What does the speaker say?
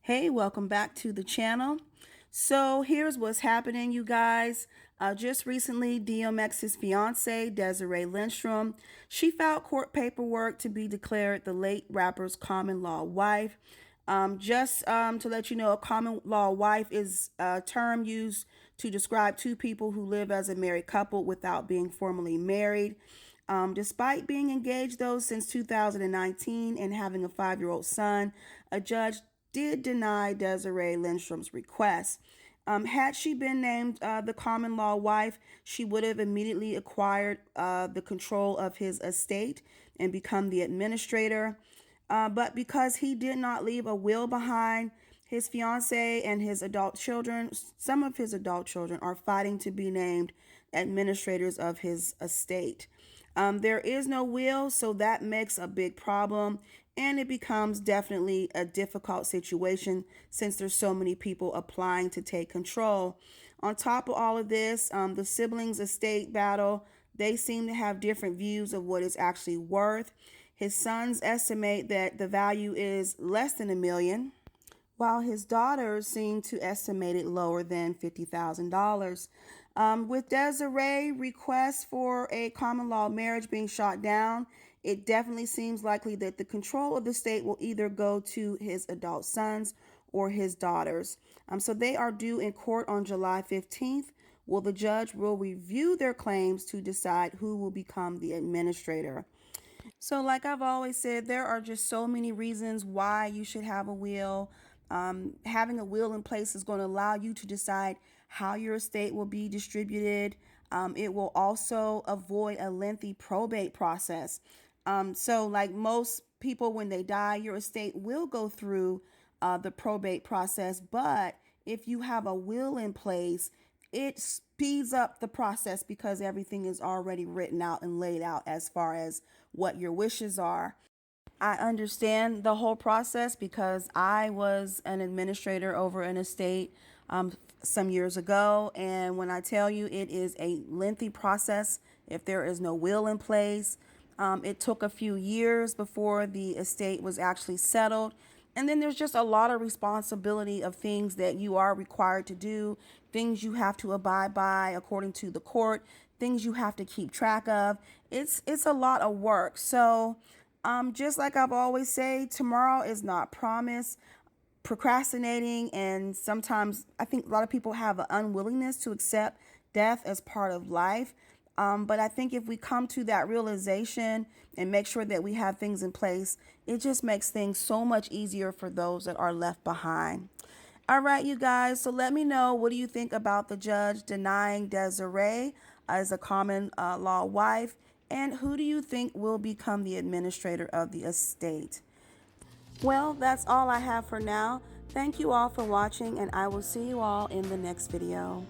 Hey, welcome back to the channel. So here's what's happening, you guys. Just recently, DMX's fiance, Desiree Lindstrom, she filed court paperwork to be declared the late rapper's common law wife. To let you know, a common law wife is a term used to describe two people who live as a married couple without being formally married. Despite being engaged, though, since 2019 and having a 5-year-old son, a judge did deny Desiree Lindstrom's request. Had she been named the common law wife, she would have immediately acquired the control of his estate and become the administrator. But because he did not leave a will behind, his fiance and his adult children, some of his adult children, are fighting to be named administrators of his estate. There is no will, so that makes a big problem, and it becomes definitely a difficult situation since there's so many people applying to take control. On top of all of this, the siblings' estate battle, they seem to have different views of what it's actually worth. His sons estimate that the value is less than $1 million, while his daughters seem to estimate it lower than $50,000. With Desiree requests for a common law marriage being shot down, it definitely seems likely that the control of the state will either go to his adult sons or his daughters. So they are due in court on July 15th. Well, the judge will review their claims to decide who will become the administrator. So, like I've always said, there are just so many reasons why you should have a will. Having a will in place is going to allow you to decide how your estate will be distributed. It will also avoid a lengthy probate process. So, like most people, when they die, your estate will go through the probate process. But if you have a will in place, it speeds up the process because everything is already written out and laid out as far as what your wishes are. I understand the whole process because I was an administrator over an estate some years ago. And when I tell you it is a lengthy process, if there is no will in place, it took a few years before the estate was actually settled. And then there's just a lot of responsibility of things that you are required to do, things you have to abide by according to the court, things you have to keep track of. It's a lot of work. So just like I've always say, tomorrow is not promised. Procrastinating, and sometimes I think a lot of people have an unwillingness to accept death as part of life. But I think if we come to that realization and make sure that we have things in place, it just makes things so much easier for those that are left behind. All right, you guys. So let me know, what do you think about the judge denying Desiree as a common law wife? And who do you think will become the administrator of the estate? Well, that's all I have for now. Thank you all for watching, and I will see you all in the next video.